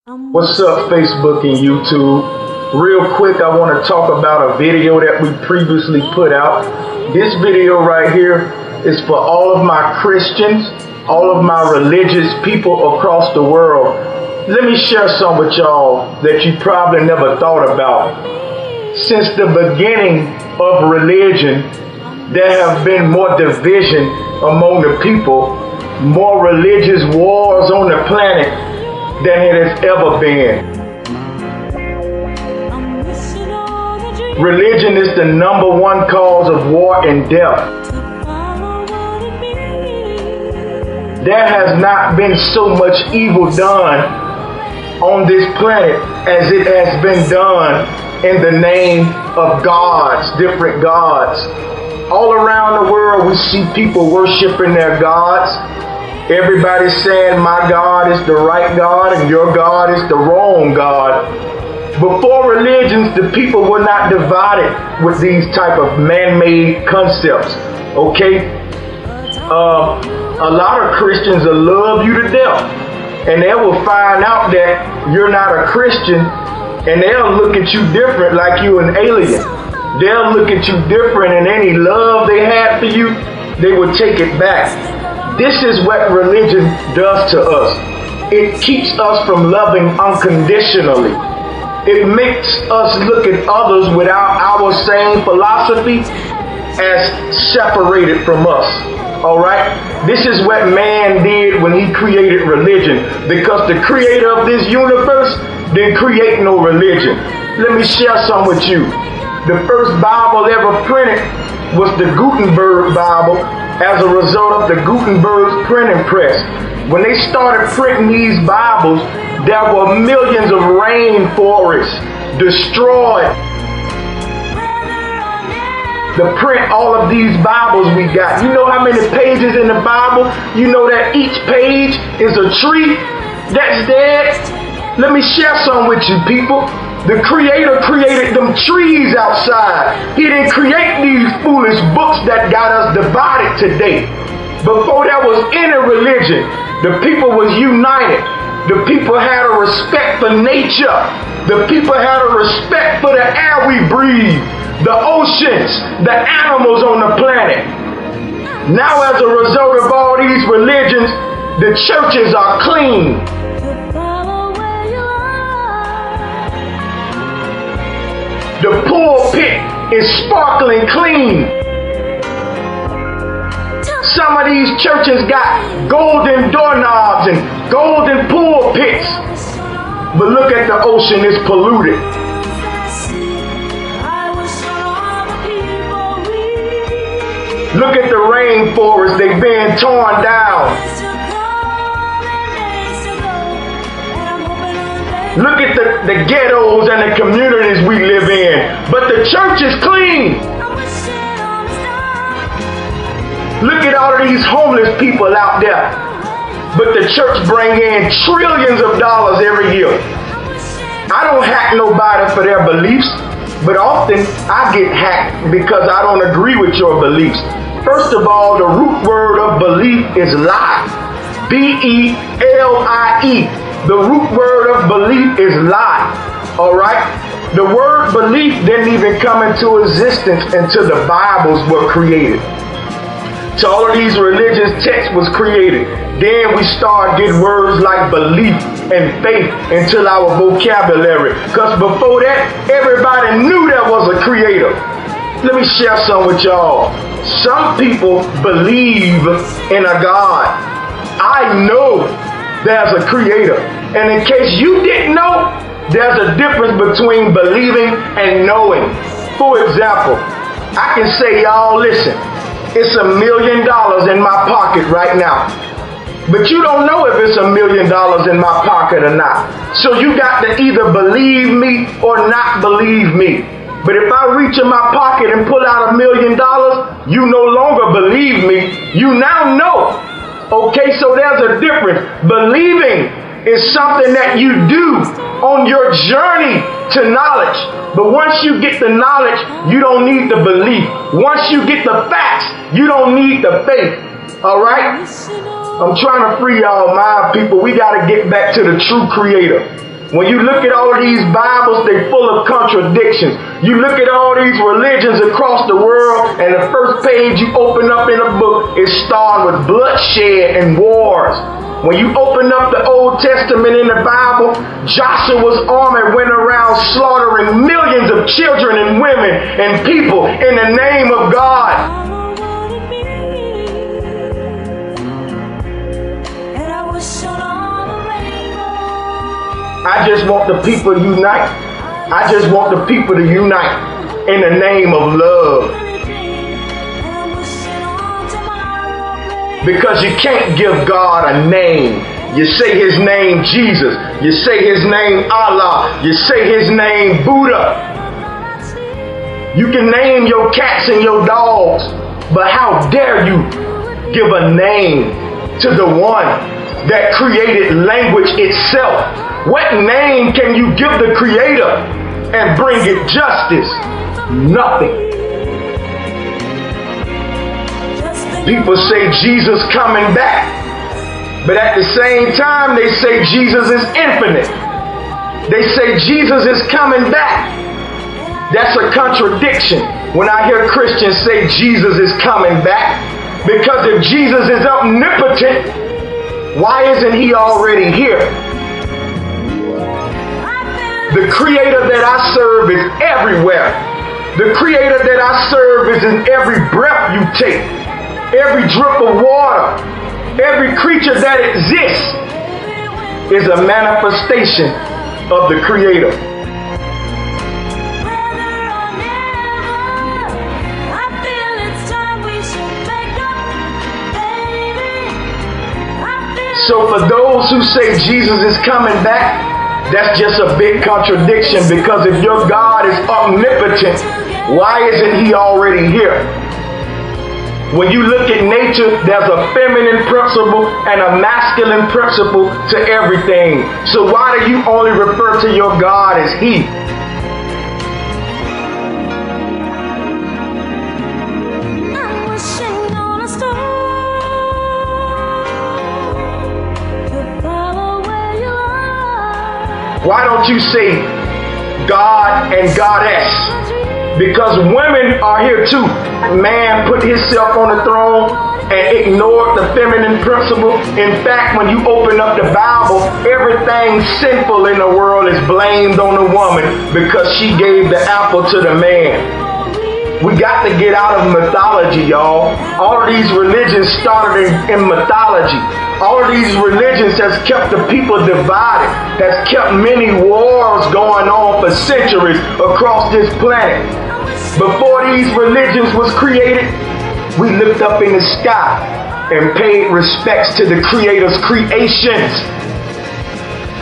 What's up, Facebook and YouTube? Real quick, I want to talk about a video that we previously put out. This video right here is for all of my Christians, all of my religious people across the world. Let me share some with y'all that you probably never thought about. Since the beginning of religion, there have been more division among the people, more religious wars on the planet than it has ever been. Religion is the #1 cause of war and death. There has not been so much evil done on this planet as it has been done in the name of gods, different gods. All around the world we see people worshiping their gods. Everybody's saying my God is the right God and your God is the wrong God. Before religions, the people were not divided with these type of man-made concepts, okay? A lot of Christians will love you to death, and they will find out that you're not a Christian, and they'll look at you different like you're an alien. They'll look at you different, and any love they had for you, they will take it back. This is what religion does to us. It keeps us from loving unconditionally. It makes us look at others without our same philosophy as separated from us. All right? This is what man did when he created religion, because the creator of this universe didn't create no religion. Let me share some with you. The first Bible ever printed was the Gutenberg Bible as a result of the Gutenberg printing press. When they started printing these Bibles, there were millions of rainforests destroyed to print all of these Bibles we got. You know how many pages in the Bible? You know that each page is a tree that's dead? Let me share some with you, people. The Creator created them trees outside. He didn't create these foolish books that got us divided today. Before there was any religion, the people was united. The people had a respect for nature. The people had a respect for the air we breathe, the oceans, the animals on the planet. Now, as a result of all these religions, the churches are clean. The pulpit is sparkling clean. Some of these churches got golden doorknobs and golden pulpits. But look at the ocean, it's polluted. Look at the rainforest, they've been torn down. Look at the ghettos and the communities we live in. But the church is clean. Look at all of these homeless people out there. But the church bring in trillions of dollars every year. I don't hack nobody for their beliefs, but often I get hacked because I don't agree with your beliefs. First of all, the root word of belief is lie. B-E-L-I-E. The root word of belief is lie. All right? The word belief didn't even come into existence until the Bibles were created. So all of these religious texts was created. Then we start getting words like belief and faith into our vocabulary. Because before that, everybody knew there was a creator. Let me share some with y'all. Some people believe in a God. I know there's a creator. And in case you didn't know, there's a difference between believing and knowing. For example, I can say, y'all, listen, it's $1 million in my pocket right now. But you don't know if it's $1 million in my pocket or not. So you got to either believe me or not believe me. But if I reach in my pocket and pull out $1 million, you no longer believe me. You now know. Okay, so there's a difference. Believing is something that you do on your journey to knowledge. But once you get the knowledge, you don't need the belief. Once you get the facts, you don't need the faith. All right? I'm trying to free y'all mind, people. We got to get back to the true creator. When you look at all of these Bibles, they're full of contradictions. You look at all these religions across the world, and the first page you open up in a book is starred with bloodshed and wars. When you open up the Old Testament in the Bible, Joshua's army went around slaughtering millions of children and women and people in the name of God. I just want the people to unite. I just want the people to unite in the name of love. Because you can't give God a name. You say his name Jesus. You say his name Allah. You say his name Buddha. You can name your cats and your dogs, but how dare you give a name to the one that created language itself? What name can you give the Creator and bring it justice? Nothing. People say Jesus coming back, but at the same time they say Jesus is infinite. They say Jesus is coming back. That's a contradiction when I hear Christians say Jesus is coming back, because if Jesus is omnipotent, why isn't he already here? The Creator that I serve is everywhere. The Creator that I serve is in every breath you take, every drip of water, every creature that exists is a manifestation of the Creator. So for those who say Jesus is coming back, that's just a big contradiction, because if your God is omnipotent, why isn't he already here? When you look at nature, there's a feminine principle and a masculine principle to everything. So why do you only refer to your God as he? Why don't you say God and Goddess? Because women are here too. Man put himself on the throne and ignored the feminine principle. In fact, when you open up the Bible, everything sinful in the world is blamed on the woman because she gave the apple to the man. We got to get out of mythology, y'all. All of these religions started in mythology. All of these religions has kept the people divided, has kept many wars going on for centuries across this planet. Before these religions was created, we looked up in the sky and paid respects to the Creator's creations.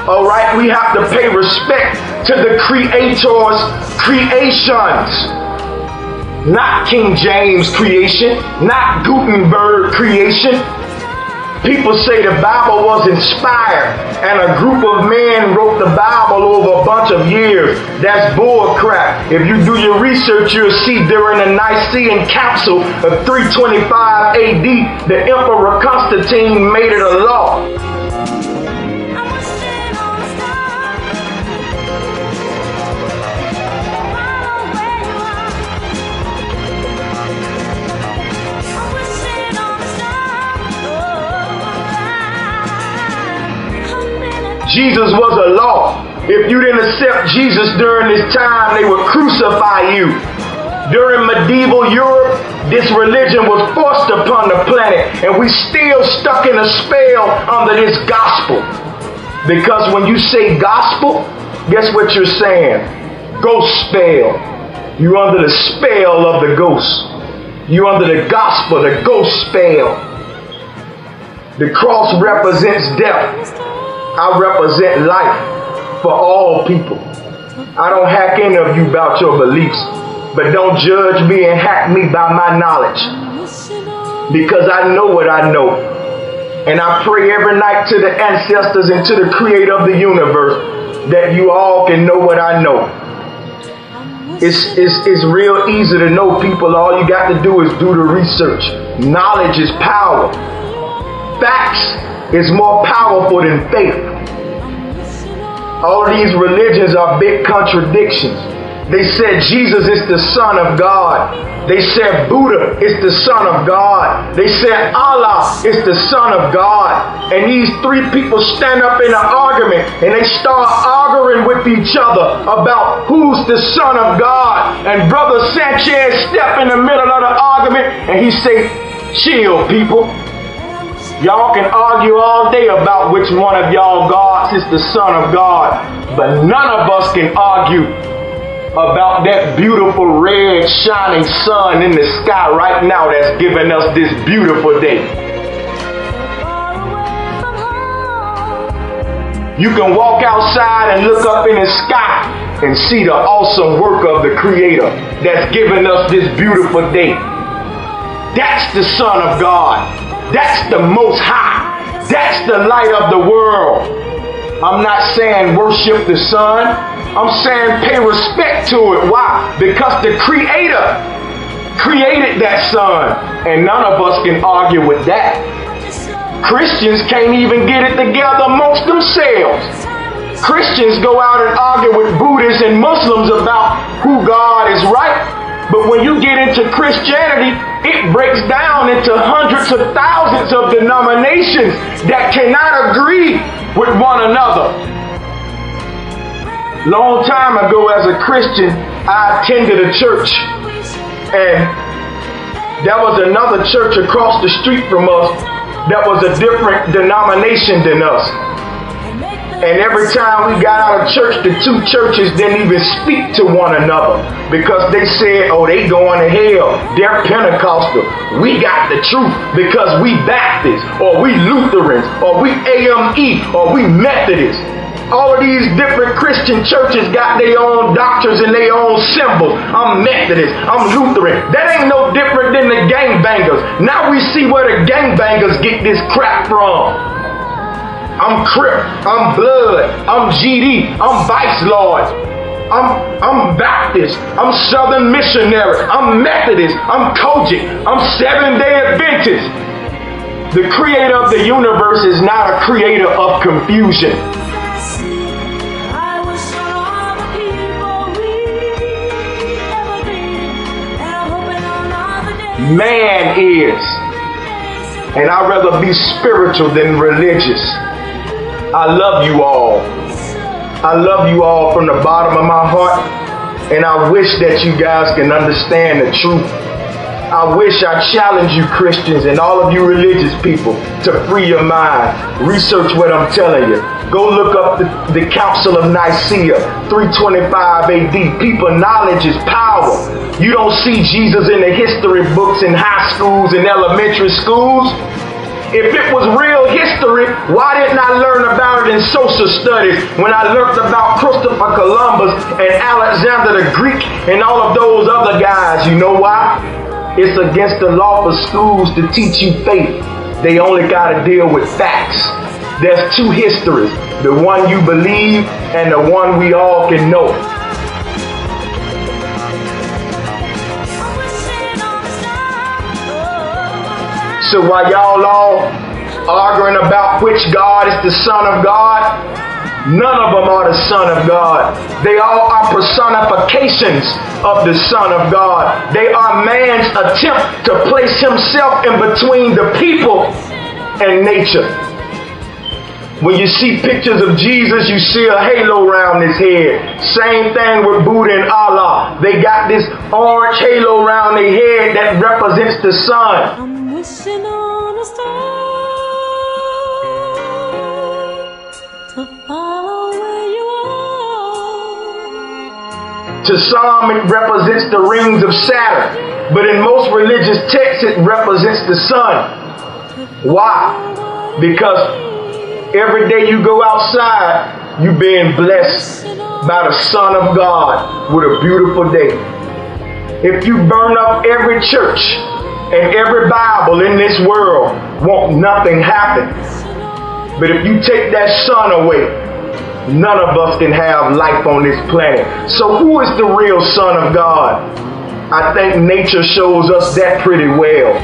All right, we have to pay respect to the Creator's creations. Not King James creation, not Gutenberg creation. People say the Bible was inspired and a group of men wrote the Bible over a bunch of years. That's bull crap. If you do your research, you'll see during the Nicene Council of 325 AD, the Emperor Constantine made it a law. Jesus was a law. If you didn't accept Jesus during this time, they would crucify you. During medieval Europe, this religion was forced upon the planet, and we still stuck in a spell under this gospel. Because when you say gospel, guess what you're saying? Ghost spell. You're under the spell of the ghost. You're under the gospel, the ghost spell. The cross represents death. I represent life for all people. I don't hack any of you about your beliefs, but don't judge me and hack me by my knowledge, because I know what I know. And I pray every night to the ancestors and to the Creator of the universe that you all can know what I know. It's real easy to know, people. All you got to do is do the research. Knowledge is power. Facts is more powerful than faith. All of these religions are big contradictions. They said Jesus is the Son of God. They said Buddha is the Son of God. They said Allah is the Son of God. And these three people stand up in an argument and they start arguing with each other about who's the Son of God. And Brother Sanchez step in the middle of the argument and he say, chill, people. Y'all can argue all day about which one of y'all gods is the Son of God, but none of us can argue about that beautiful red shining sun in the sky right now that's giving us this beautiful day. You can walk outside and look up in the sky and see the awesome work of the Creator that's giving us this beautiful day. That's the Son of God. That's the Most High. That's the light of the world. I'm not saying worship the sun. I'm saying pay respect to it. Why? Because the Creator created that sun. And none of us can argue with that. Christians can't even get it together amongst themselves. Christians go out and argue with Buddhists and Muslims about who God is right. But when you get into Christianity, it breaks down into hundreds of thousands of denominations that cannot agree with one another. Long time ago as a Christian, I attended a church, and there was another church across the street from us that was a different denomination than us. And every time we got out of church, the two churches didn't even speak to one another because they said, oh, they going to hell. They're Pentecostal. We got the truth because we Baptists, or we Lutherans, or we AME, or we Methodists. All of these different Christian churches got their own doctrines and their own symbols. I'm Methodist. I'm Lutheran. That ain't no different than the gangbangers. Now we see where the gangbangers get this crap from. I'm Crip, I'm Blood, I'm GD, I'm Vice Lord, I'm Baptist, I'm Southern Missionary, I'm Methodist, I'm Kojic, I'm Seventh-day Adventist. The Creator of the universe is not a creator of confusion. Man is, and I'd rather be spiritual than religious. I love you all. I love you all from the bottom of my heart, and I wish that you guys can understand the truth. I wish I challenge you Christians and all of you religious people to free your mind. Research what I'm telling you. Go look up the Council of Nicaea, 325 AD. People, knowledge is power. You don't see Jesus in the history books in high schools and elementary schools. If it was real history, why didn't I learn about it in social studies when I learned about Christopher Columbus and Alexander the Greek and all of those other guys? You know why? It's against the law for schools to teach you faith. They only got to deal with facts. There's two histories, the one you believe and the one we all can know. So while y'all all arguing about which God is the Son of God, none of them are the Son of God. They all are personifications of the Son of God. They are man's attempt to place himself in between the people and nature. When you see pictures of Jesus, you see a halo around his head. Same thing with Buddha and Allah. They got this orange halo around their head that represents the sun. Wishing on a star to follow where you are. To some, it represents the rings of Saturn, but in most religious texts, it represents the sun. Why? Because every day you go outside, you're being blessed by the Son of God with a beautiful day. If you burn up every church and every Bible in this world, won't nothing happen. But if you take that sun away, none of us can have life on this planet. So who is the real Son of God? I think nature shows us that pretty well.